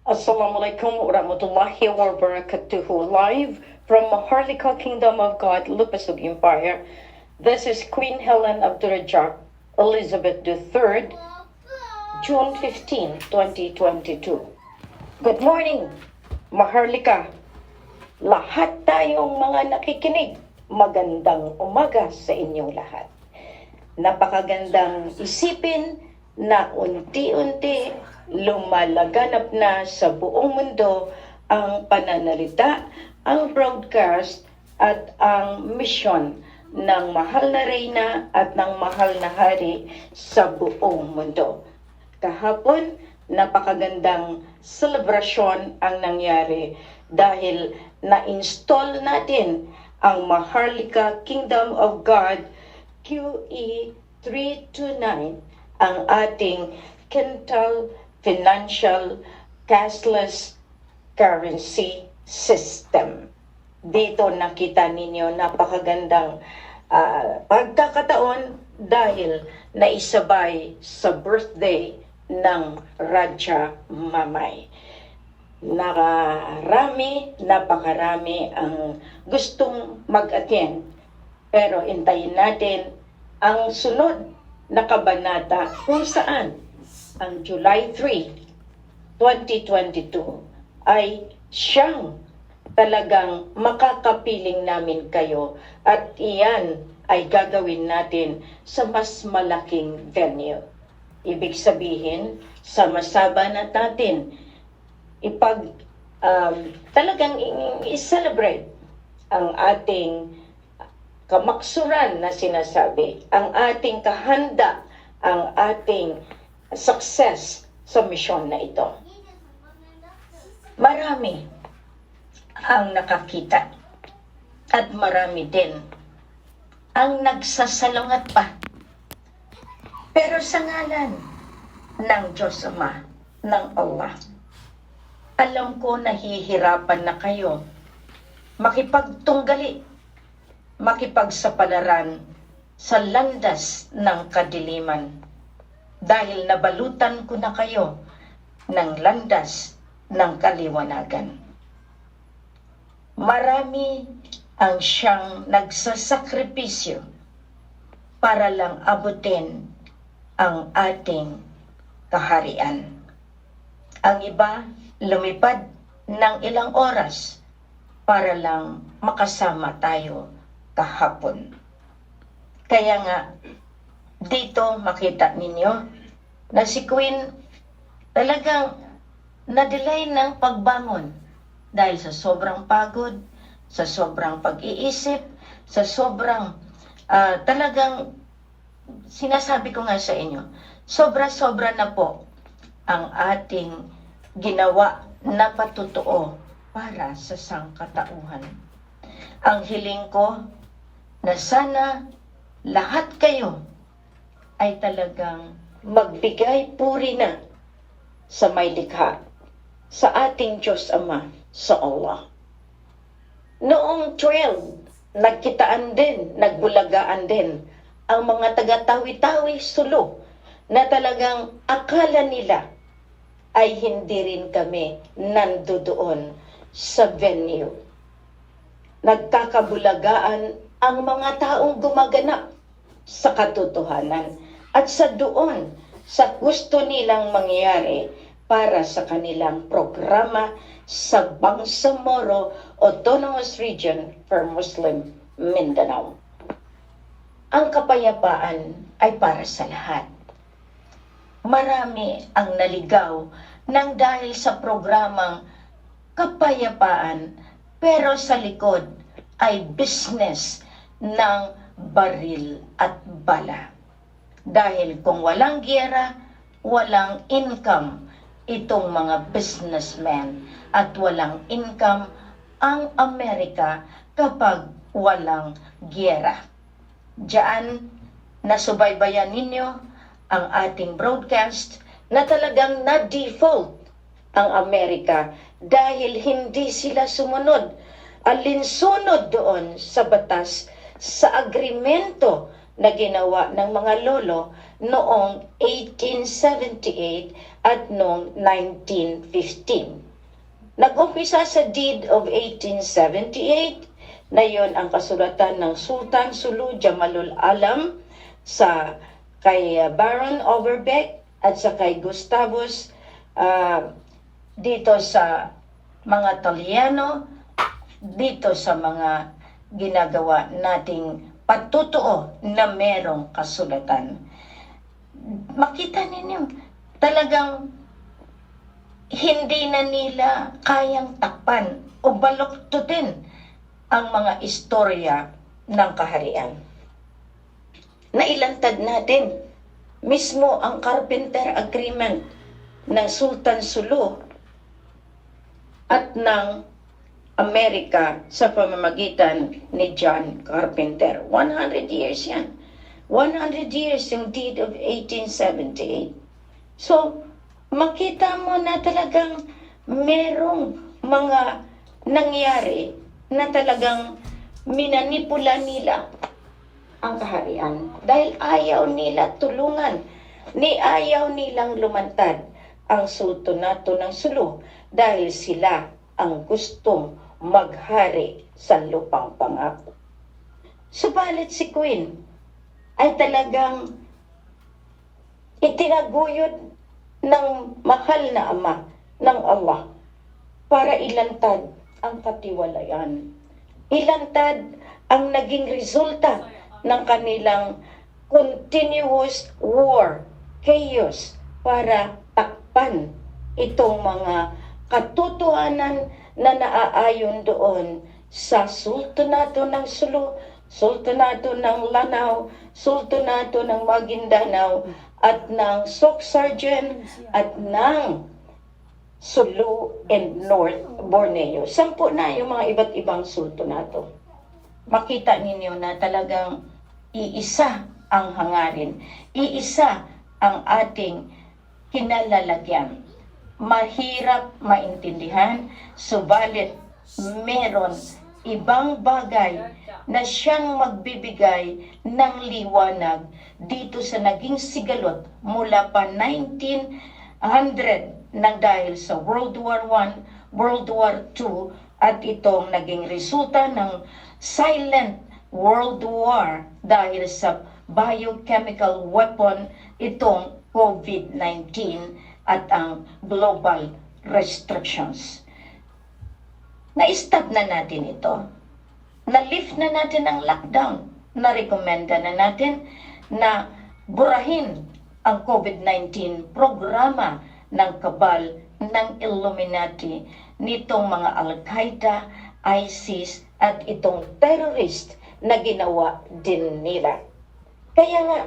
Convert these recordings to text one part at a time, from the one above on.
Assalamualaikum warahmatullahi wabarakatuh. Live from Maharlika Kingdom of God, Lupasug Empire. This is Queen Helen Abdurrajak Elizabeth III, June 15, 2022. Good morning, Maharlika. Lahat tayong mga nakikinig, magandang umaga sa inyong lahat. Napakagandang isipin na unti-unti lumalaganap na sa buong mundo ang pananalita, ang broadcast at ang misyon ng mahal na reyna at ng mahal na hari sa buong mundo. Kahapon, napakagandang selebrasyon ang nangyari dahil na-install natin ang Maharlika Kingdom of God QE 329, ang ating Quintal Financial Cashless Currency System. Dito nakita ninyo napakagandang pagkakataon dahil naisabay sa birthday ng Raja Mamay. Napakarami ang gustong mag-attend. Pero intayin natin ang sunod na kabanata kung saan ang July 3, 2022 ay siyang talagang makakapiling namin kayo at iyan ay gagawin natin sa mas malaking venue. Ibig sabihin, sama-sama na natin talagang i-celebrate ang ating kamaksuran na sinasabi, ang ating kahanda, ang ating success sa misyon na ito. Marami ang nakakita at marami din ang nagsasalungat pa. Pero sa ngalan ng Diyos Ama, ng Allah, alam ko nahihirapan na kayo makipagtunggali, makipagsapalaran sa landas ng kadiliman dahil nabalutan ko na kayo ng landas ng kaliwanagan. Marami ang siyang nagsasakripisyo para lang abutin ang ating kaharian. Ang iba lumipad ng ilang oras para lang makasama tayo kahapon. Kaya nga, dito makita ninyo na si Queen talagang na-delay ng pagbangon dahil sa sobrang pagod, sa sobrang pag-iisip, sa sobrang talagang sinasabi ko nga sa inyo, sobra-sobra na po ang ating ginawa na patutuo para sa sangkatauhan. Ang hiling ko na sana lahat kayo ay talagang magbigay puri na sa may likha, sa ating Diyos Ama, sa Allah. Noong 12, nagkitaan din, nagbulagaan din ang mga taga-tawi-tawi Sulu na talagang akala nila ay hindi rin kami nandoon sa venue. Nagkakabulagaan ang mga taong gumaganap sa katotohanan at sa doon sa gusto nilang mangyari para sa kanilang programa sa Bangsamoro Autonomous Region for Muslim Mindanao. Ang kapayapaan ay para sa lahat. Marami ang naligaw nang dahil sa programang kapayapaan, pero sa likod ay business ng baril at bala. Dahil kung walang giyera, walang income itong mga businessmen at walang income ang Amerika kapag walang giyera. Diyan, nasubaybayan ninyo ang ating broadcast na talagang na-default ang Amerika dahil hindi sila sumunod, alinsunod doon sa batas, sa agrimento na ginawa ng mga lolo noong 1878 at noong 1915. Nag-umpisa sa Deed of 1878 na yon ang kasulatan ng Sultan Sulu Jamalul Alam sa kay Baron Overbeck at sa kay Gustavus dito sa mga Italiano, dito sa mga ginagawa nating patutuo na merong kasulatan. Makita ninyo, talagang hindi na nila kayang takpan o baluktutin ang mga istorya ng kaharian. Nailantad natin mismo ang Carpenter Agreement ng Sultan Sulu at ng Amerika sa pamamagitan ni John Carpenter. 100 years yan. 100 years yung Deed of 1878. So, makita mo na talagang merong mga nangyari na talagang minanipula nila ang kaharian dahil ayaw nila tulungan, ayaw nilang lumantad ang sultanato ng Sulu dahil sila ang gustong maghari sa lupang pangako. Subalit si Queen ay talagang itinaguyod ng mahal na ama ng Allah para ilantad ang katiwalayan. Ilantad ang naging resulta ng kanilang continuous war, chaos, para takpan itong mga katotohanan na naaayon doon sa sultanato ng Sulu, sultanato ng Lanao, sultanato ng Maguindanao, at ng Sorsogon at ng Sulu and North Borneo. 10 na yung mga iba't ibang sultanato. Makita ninyo na talagang iisa ang hangarin, iisa ang ating kinalalagyan. Mahirap maintindihan, subalit meron ibang bagay na siyang magbibigay ng liwanag dito sa naging sigalot mula pa 1900 nang dahil sa World War I, World War II, at itong naging resulta ng silent World War dahil sa biochemical weapon, itong COVID-19 at ang global restrictions. Na-stop na natin ito. Na-lift na natin ang lockdown. Na-recommenda na natin na burahin ang COVID-19 programa ng kabal ng Illuminati nitong mga Al-Qaeda, ISIS at itong terrorist na ginawa din nila. Kaya nga,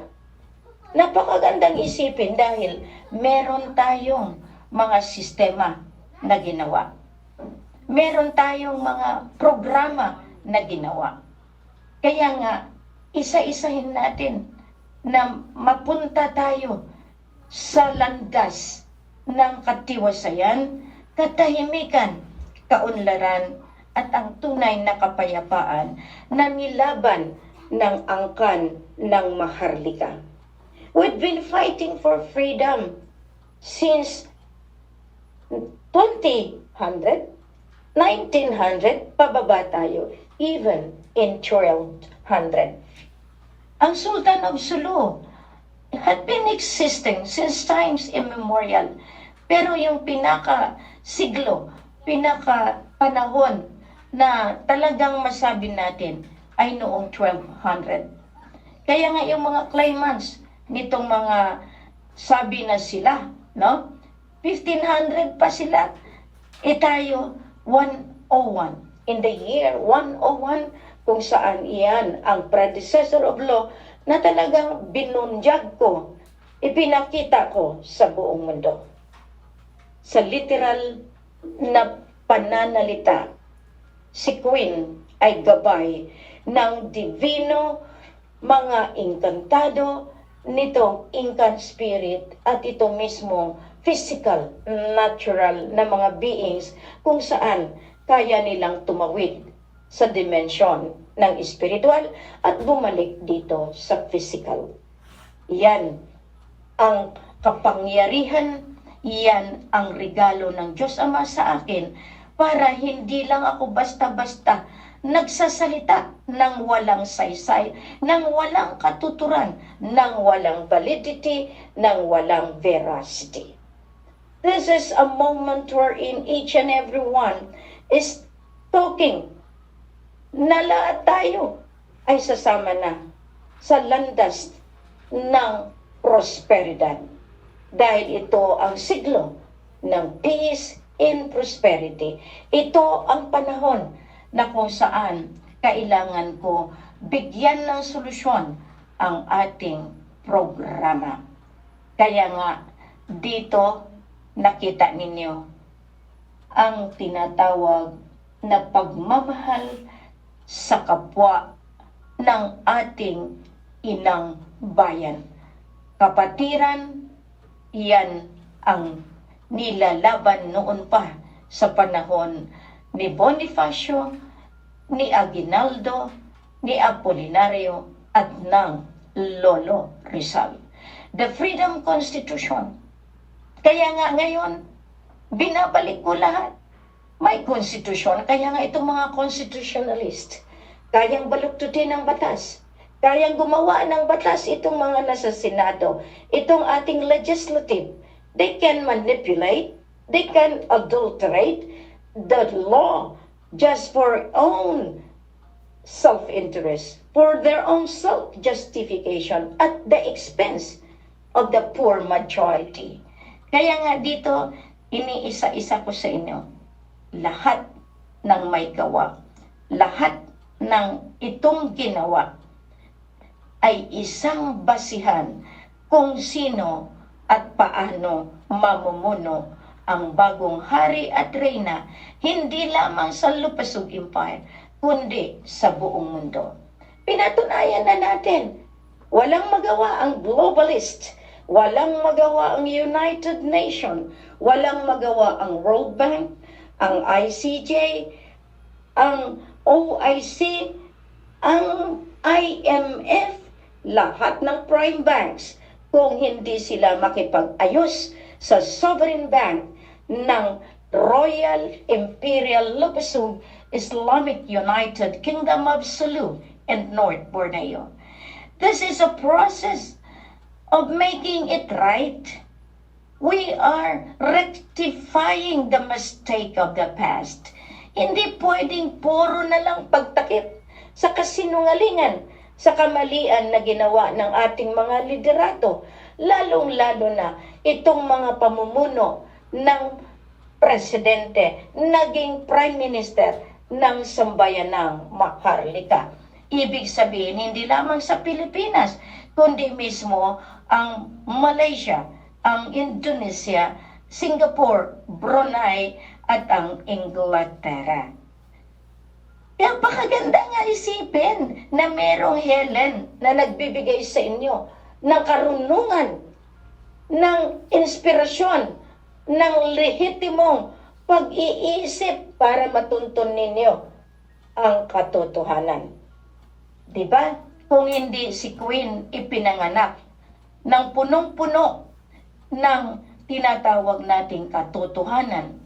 napakagandang isipin dahil meron tayong mga sistema na ginawa. Meron tayong mga programa na ginawa. Kaya nga, isa-isahin natin na mapunta tayo sa landas ng katiwasayan, katahimikan, kaunlaran, at ang tunay na kapayapaan na nilaban ng angkan ng Maharlika. We've been fighting for freedom since 1900, pababa tayo, even in 1200. Ang Sultan of Sulu had been existing since times immemorial. Pero yung pinaka-siglo, pinaka-panahon na talagang masabi natin ay noong 1200. Kaya nga yung mga claimants nitong mga sabi na sila, no? 1500 pa sila. E tayo, 101. In the year 101, kung saan iyan ang predecessor of law na talagang binunyag ko, ipinakita ko sa buong mundo. Sa literal na pananalita, si Queen ay gabay ng divino, mga inkantado nitong Incan spirit at ito mismo physical, natural na mga beings kung saan kaya nilang tumawid sa dimensyon ng espiritual at bumalik dito sa physical. Yan ang kapangyarihan, yan ang regalo ng Diyos Ama sa akin para hindi lang ako basta-basta nagsasalita ng walang saysay, ng walang katuturan, ng walang validity, ng walang veracity. This is a moment wherein each and every one is talking na lahat tayo ay sasama na sa landas ng prosperidad. Dahil ito ang siglo ng peace and prosperity. Ito ang panahon na kung saan kailangan ko bigyan ng solusyon ang ating programa. Kaya nga, dito nakita ninyo ang tinatawag na pagmamahal sa kapwa ng ating inang bayan. Kapatiran, yan ang nilalaban noon pa sa panahon ni Bonifacio, ni Aguinaldo, ni Apolinario, at ng Lolo Rizal. The Freedom Constitution. Kaya nga ngayon, binabalik ko lahat. May konstitusyon, kaya nga itong mga constitutionalist, kayang baluktutin ng batas. Kayang gumawa ng batas itong mga nasa Senado, itong ating legislative. They can manipulate, they can adulterate the law just for own self-interest, for their own self-justification at the expense of the poor majority. Kaya nga dito, iniisa-isa ko sa inyo, lahat ng may gawa, lahat ng itong ginawa ay isang basihan kung sino at paano mamumuno ang bagong hari at reyna, hindi lamang sa Lupasug Empire, kundi sa buong mundo. Pinatunayan na natin, walang magawa ang globalist, walang magawa ang United Nations, walang magawa ang World Bank, ang ICJ, ang OIC, ang IMF, lahat ng prime banks, kung hindi sila makipag-ayos sa sovereign bank ng Royal Imperial Lupasug Islamic United Kingdom of Sulu and North Borneo. This is a process of making it right. We are rectifying the mistake of the past. Hindi pwedeng puro na lang pagtakip sa kasinungalingan, sa kamalian na ginawa ng ating mga liderato, lalong-lalo na itong mga pamumuno ng presidente, naging prime minister ng sambayanang Maharlika. Ibig sabihin, hindi lamang sa Pilipinas, kundi mismo ang Malaysia, ang Indonesia, Singapore, Brunei, at ang Inglaterra. Kaya pakaganda nga isipin na merong Helen na nagbibigay sa inyo ng karunungan, ng inspirasyon, ng lehitimong pag-iisip para matuntun ninyo ang katotohanan. Diba? Kung hindi si Queen ipinanganak ng punong-puno ng tinatawag nating katotohanan,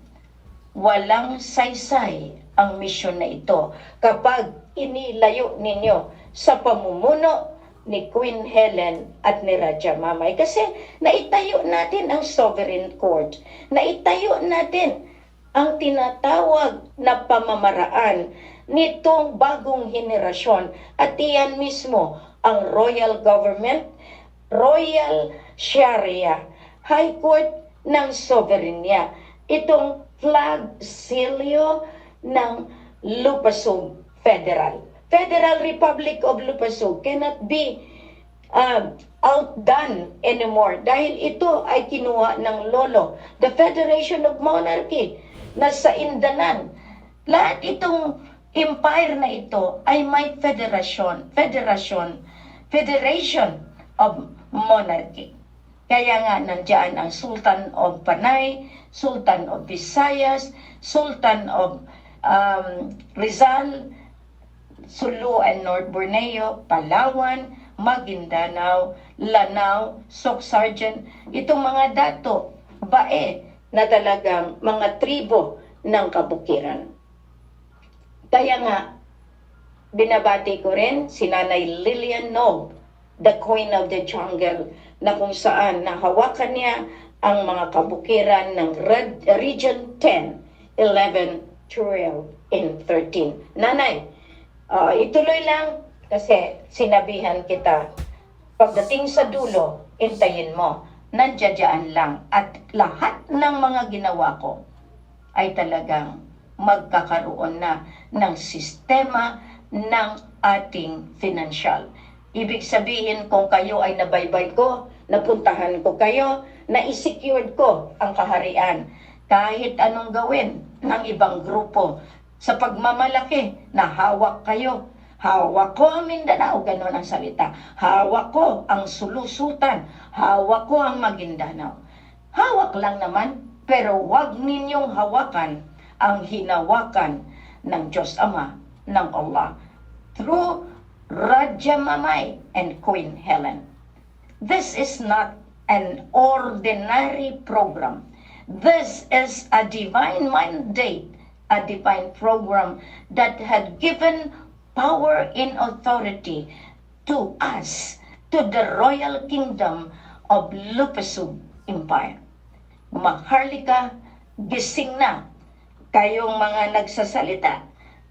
walang saysay ang misyon na ito kapag inilayo ninyo sa pamumuno ni Queen Helen at ni Raja Mamay. Kasi naitayo natin ang sovereign court, naitayo natin ang tinatawag na pamamaraan nitong bagong henerasyon, at iyan mismo ang royal government, royal sharia, high court ng soberenya, itong flag silyo ng Lupasug Federal. Federal Republic of Lupasug cannot be outdone anymore dahil ito ay kinuha ng Lolo, the Federation of Monarchy, na sa Indanan. Lahat itong empire na ito ay may federation of Monarchy. Kaya nga nandiyan ang Sultan of Panay, Sultan of Visayas, Sultan of Rizal, Sulu and North Borneo, Palawan, Maguindanao, Lanao, Soc-Sargent, itong mga dato, bae, na talagang mga tribo ng kabukiran. Kaya nga, binabati ko rin si Nanay Lilian Nog, the Queen of the Jungle, na kung saan nahawakan niya ang mga kabukiran ng Region 10, 11, 12, and 13. Nanay, ituloy lang kasi sinabihan kita, pagdating sa dulo, intayin mo, nandiyan lang. At lahat ng mga ginawa ko ay talagang magkakaroon na ng sistema ng ating financial. Ibig sabihin, kung kayo ay nabaybay ko, napuntahan ko kayo, na-secured ko ang kaharian. Kahit anong gawin ng ibang grupo, sa pagmamalaki na hawak kayo. Hawak ko ang Mindanao, gano'n ang salita. Hawak ko ang Sulusutan. Hawak ko ang Maguindanao. Hawak lang naman, pero wag ninyong hawakan ang hinawakan ng Diyos Ama, ng Allah, through Raja Mamay and Queen Helen. This is not an ordinary program. This is a divine mandate, a divine program that had given power and authority to us, to the royal kingdom of Lupasug Empire. Maharlika, gising na kayong mga nagsasalita.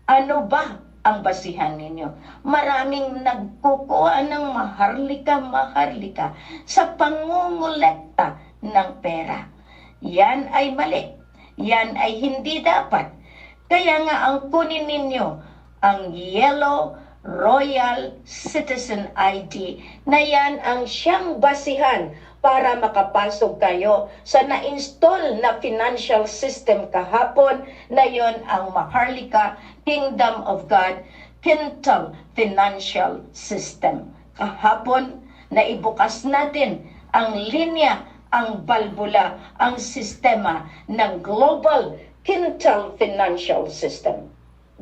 Ano ba ang basihan ninyo? Maraming nagkukuha ng maharlika sa pangungulekta ng pera. Yan ay mali. Yan ay hindi dapat. Kaya nga ang kunin ninyo ang Yellow Royal Citizen ID na yan ang siyang basihan para makapasok kayo sa na-install na financial system kahapon na yon ang Maharlika Kingdom of God Quintal Financial System. Kahapon, naibukas natin ang linya, ang balbula, ang sistema ng Global Quintal Financial System.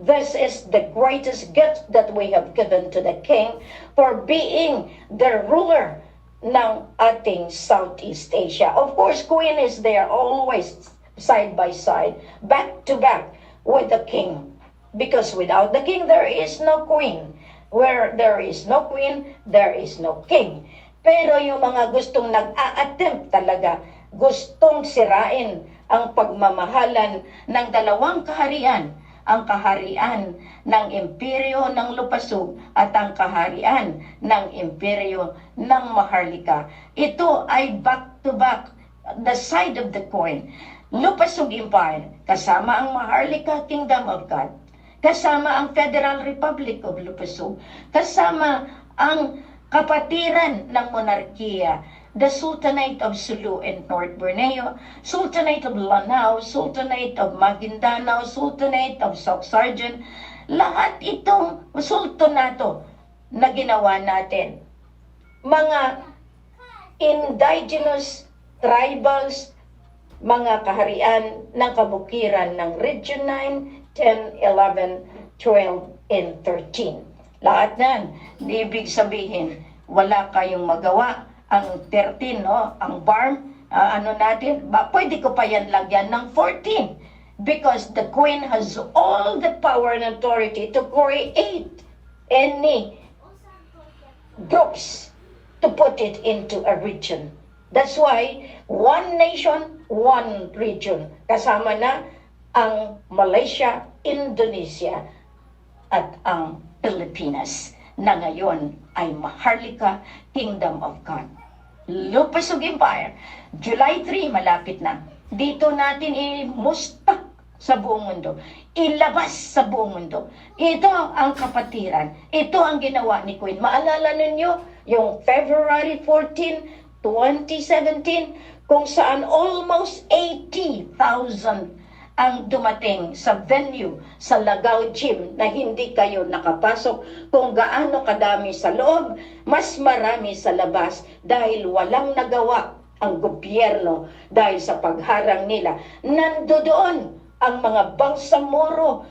This is the greatest gift that we have given to the King for being the ruler ng ating Southeast Asia. Of course, Queen is there always side by side, back to back with the King. Because without the King, there is no Queen. Where there is no Queen, there is no King. Pero yung mga gustong nag-a-attempt talaga, gustong sirain ang pagmamahalan ng dalawang kaharian, ang kaharian ng imperyo ng Lupasug at ang kaharian ng imperyo ng Maharlika. Ito ay back to back, the side of the coin. Lupasug Empire, kasama ang Maharlika Kingdom of God, kasama ang Federal Republic of Lupasug, kasama ang kapatiran ng monarkiya, the Sultanate of Sulu and North Borneo, Sultanate of Lanao, Sultanate of Maguindanao, Sultanate of Soc-Sargent, lahat itong sultanato na ginawa natin. Mga indigenous tribals, mga kaharian ng kabukiran ng Region 9, 10, 11, 12, and 13. Lahat nan, ibig sabihin, wala kayong magawa. Ang 13, no? Ang BARM, natin, pwede ko pa yan lagyan ng 14. Because the Queen has all the power and authority to create any groups to put it into a region. That's why, one nation, one region. Kasama na ang Malaysia, Indonesia, at ang Pilipinas na ngayon ay Maharlika Kingdom of God. Lupasug Empire, July 3, malapit na. Dito natin i-mustak sa buong mundo. Ilabas sa buong mundo. Ito ang kapatiran. Ito ang ginawa ni Queen. Maalala ninyo yung February 14, 2017, kung saan almost 80,000 ang dumating sa venue sa Lagao Gym na hindi kayo nakapasok. Kung gaano kadami sa loob, mas marami sa labas dahil walang nagawa ang gobyerno dahil sa pagharang nila. Nandoon ang mga Bangsamoro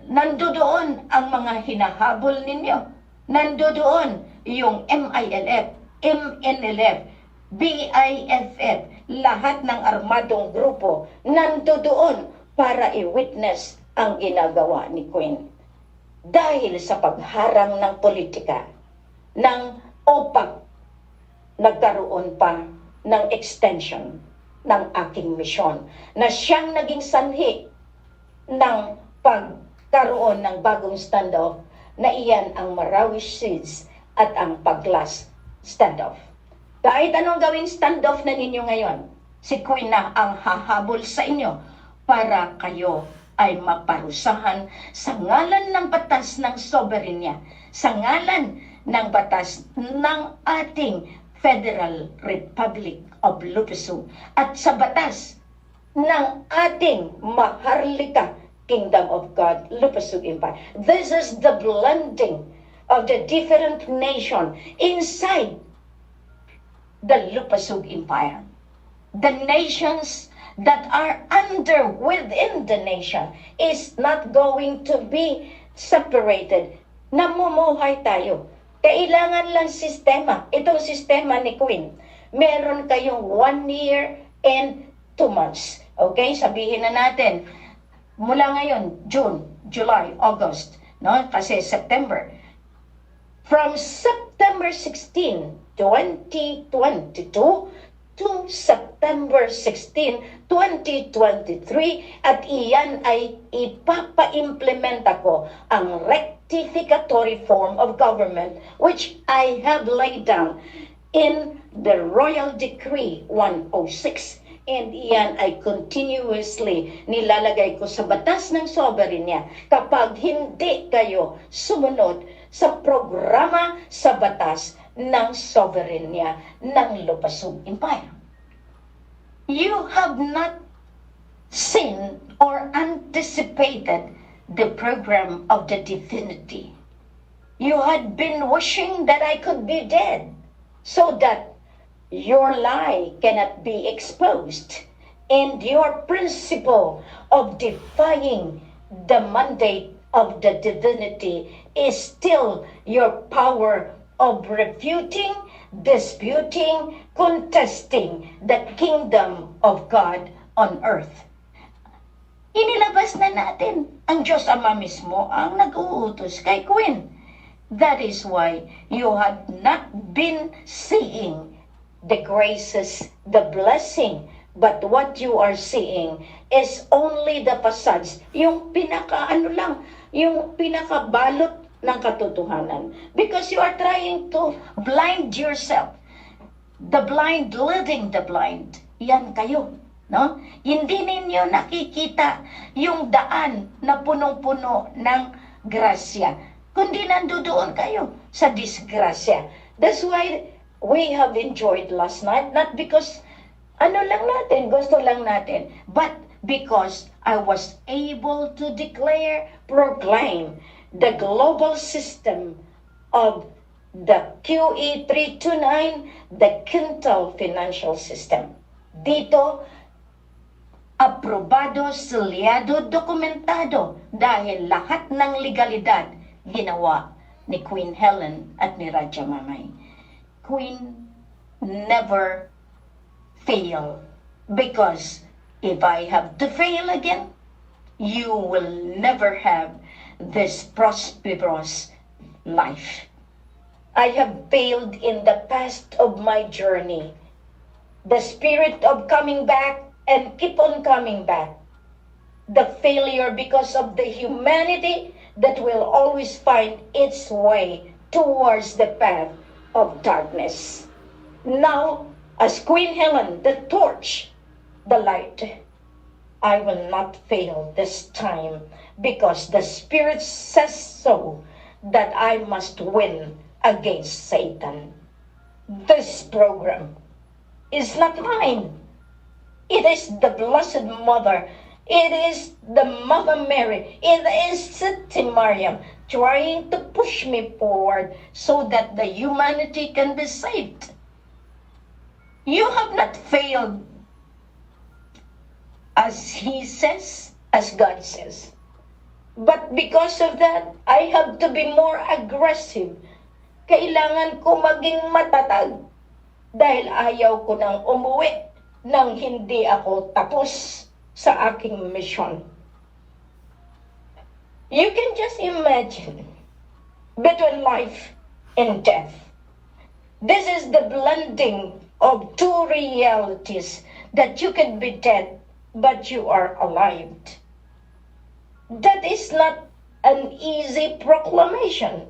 nandoon ang mga hinahabol ninyo. Nandoon yung MILF, MNLF, BIFF, lahat ng armadong grupo nandoon para i-witness ang ginagawa ni Queen. Dahil sa pagharang ng politika, ng OPAC, nagkaroon pa ng extension ng aking misyon na siyang naging sanhi ng pagkaroon ng bagong standoff na iyan ang Marawi Seeds at ang Paglas standoff. Kahit anong gawing standoff na ninyo ngayon, si Queen na ang hahabol sa inyo para kayo ay maparusahan sa ngalan ng batas ng soberenya, sa ngalan ng batas ng ating Federal Republic of Lupisum at sa batas ng ating Maharlika Kingdom of God, Lupisum Empire. This is the blending of the different nation inside the Lupasug Empire. The nations that are within the nation is not going to be separated. Namumuhay tayo. Kailangan lang sistema. Itong sistema ni Queen. Meron kayong 1 year and 2 months. Okay? Sabihin na natin, mula ngayon, June, July, August, no? Kasi September. From September 16, 2022 to September 16, 2023 at iyan ay ipapa-implementa ko ang rectificatory form of government which I have laid down in the Royal Decree 106 and iyan ay continuously nilalagay ko sa batas ng soberenya kapag hindi kayo sumunod sa programa sa batas ng soberenya ng Lupasug Empire. You have not seen or anticipated the program of the divinity. You had been wishing that I could be dead so that your lie cannot be exposed and your principle of defying the mandate of the divinity is still your power of refuting, disputing, contesting the kingdom of God on earth. Inilabas na natin ang Diyos Ama mismo ang nag-uutos kay Queen. That is why you had not been seeing the graces, the blessing, but what you are seeing is only the facades, yung yung pinakabalot ng katotohanan. Because you are trying to blind yourself. The blind leading the blind. Yan kayo. No? Hindi ninyo nakikita yung daan na punong-puno ng grasya. Kundi nandoon kayo sa disgrasya. That's why we have enjoyed last night. Not because gusto lang natin. But because I was able to proclaim the global system of the QE 329, the quintal financial system. Dito, aprobado, selyado, dokumentado dahil lahat ng legalidad ginawa ni Queen Helen at ni Raja Mamay. Queen never fail because if I have to fail again, you will never have this prosperous life. I have failed in the past of my journey. The spirit of coming back and keep on coming back. The failure because of the humanity that will always find its way towards the path of darkness. Now, as Queen Helen, the torch, the light, I will not fail this time because the Spirit says so that I must win against Satan. This program is not mine. It is the Blessed Mother. It is the Mother Mary. It is Siti Mariam trying to push me forward so that the humanity can be saved. You have not failed as He says, as God says. But because of that, I have to be more aggressive. Kailangan ko maging matatag dahil ayaw ko nang umuwi nang hindi ako tapos sa aking mission. You can just imagine between life and death. This is the blending of two realities, that you can be dead but you are alive. That is not an easy proclamation,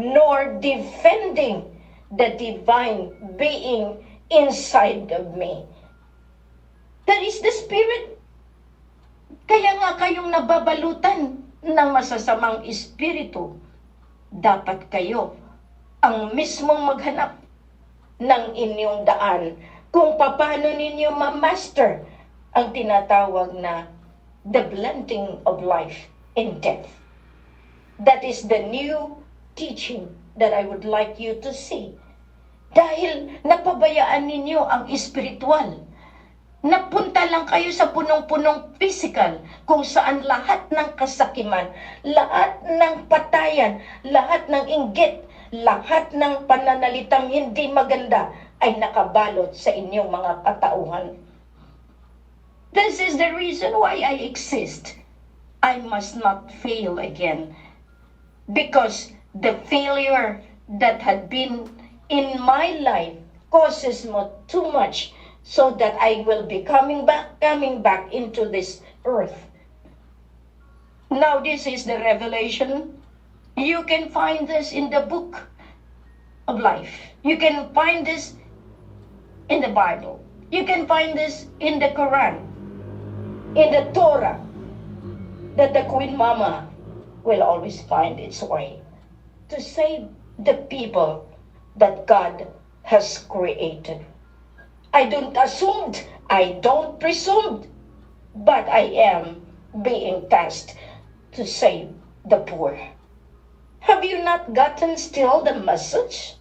nor defending the divine being inside of me. That is the Spirit. Kaya nga kayong nababalutan ng masasamang espiritu, dapat kayo ang mismong maghanap ng inyong daan kung paano ninyo ma-master ang tinatawag na the blending of life and death. That is the new teaching that I would like you to see. Dahil napabayaan ninyo ang espiritual. Napunta lang kayo sa punong-punong physical, kung saan lahat ng kasakiman, lahat ng patayan, lahat ng inggit, lahat ng pananalitang hindi maganda ay nakabalot sa inyong mga katauhan. This is the reason why I exist. I must not fail again. Because the failure that had been in my life causes me too much, so that I will be coming back into this earth. Now this is the revelation. You can find this in the book of life. You can find this in the Bible. You can find this in the Quran, in the Torah, that the Queen Mama will always find its way to save the people that God has created. I don't assume, I don't presume, but I am being tasked to save the poor. Have you not gotten still the message?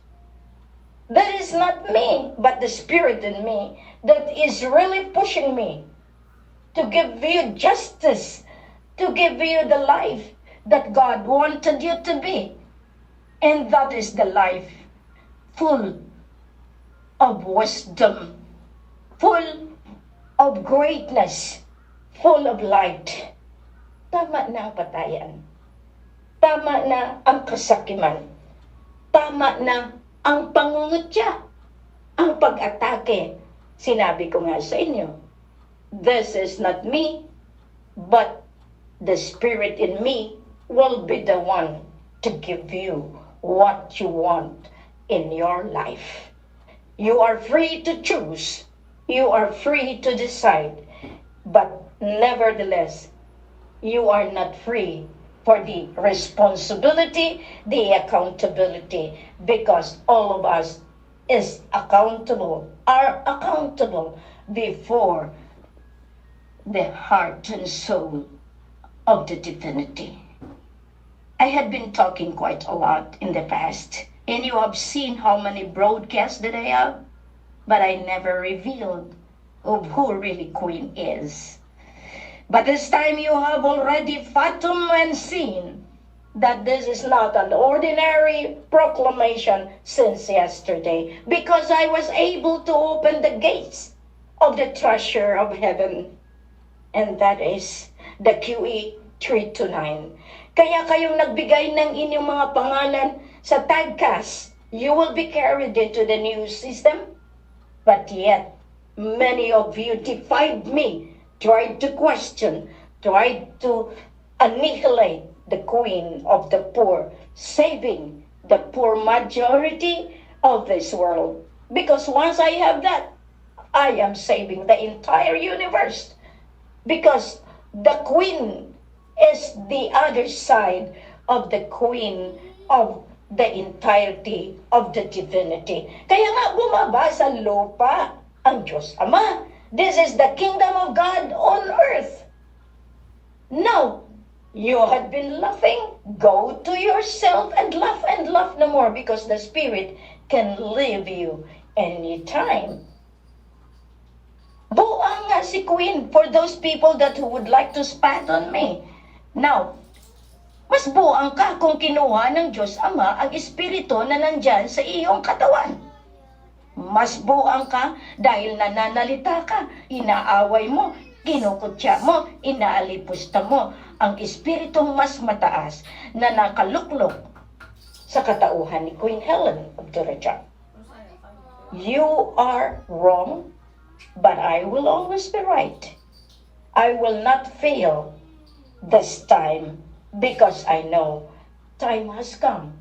That is not me, but the Spirit in me that is really pushing me to give you justice, to give you the life that God wanted you to be. And that is the life full of wisdom, full of greatness, full of light. Tama na ang patayan. Tama na ang kasakiman. Tama na ang pangungutya, ang pag-atake. Sinabi ko nga sa inyo, this is not me, but the Spirit in me will be the one to give you what you want in your life. You are free to choose. You are free to decide. But nevertheless, you are not free for the responsibility, the accountability, because all of us are accountable before the heart and soul of the divinity. I had been talking quite a lot in the past, and you have seen how many broadcasts that I have, but I never revealed of who really Queen is. But this time you have already fathomed and seen that this is not an ordinary proclamation since yesterday, because I was able to open the gates of the treasure of heaven, and that is the QE 329. Kaya kayong nagbigay ng inyong mga pangalan sa tagcast, you will be carried into the new system. But yet, many of you defied me, tried to question, tried to annihilate the Queen of the poor, saving the poor majority of this world. Because once I have that, I am saving the entire universe. Because the Queen is the other side of the Queen of the entirety of the divinity. Kaya nga bumaba sa lupa ang Diyos Ama. This is the kingdom of God on earth. Now, you had been laughing. Go to yourself and laugh no more, because the Spirit can leave you anytime. Buang nga si Queen for those people that who would like to spat on me. Now, Mas buang ka kung kinuha ng Diyos Ama ang Espiritu na nandyan sa iyong katawan. Mas buang ka dahil nananalita ka, inaaway mo, kinukutya mo, inaalipusta mo ang Espiritong mas mataas na nakaluklok sa katauhan ni Queen Helen of Turajac. You are wrong, but I will always be right. I will not fail this time because I know time has come.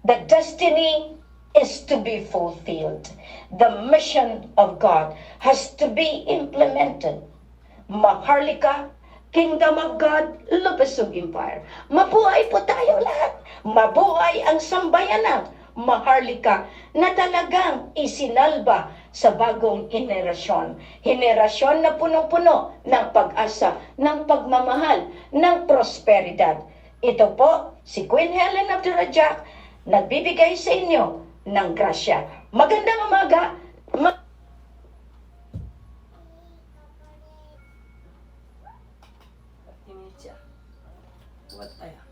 The destiny is to be fulfilled. The mission of God has to be implemented. Maharlika, Kingdom of God, Lubusog Empire. Mabuhay po tayo lahat. Mabuhay ang sambayanan. Maharlika na talagang isinalba sa bagong henerasyon. Henerasyon na punong-puno ng pag-asa, ng pagmamahal, ng prosperidad. Ito po, si Queen Helen of Turajac, nagbibigay sa inyo ng grasya. Magandang umaga. Ini aja buat ayah.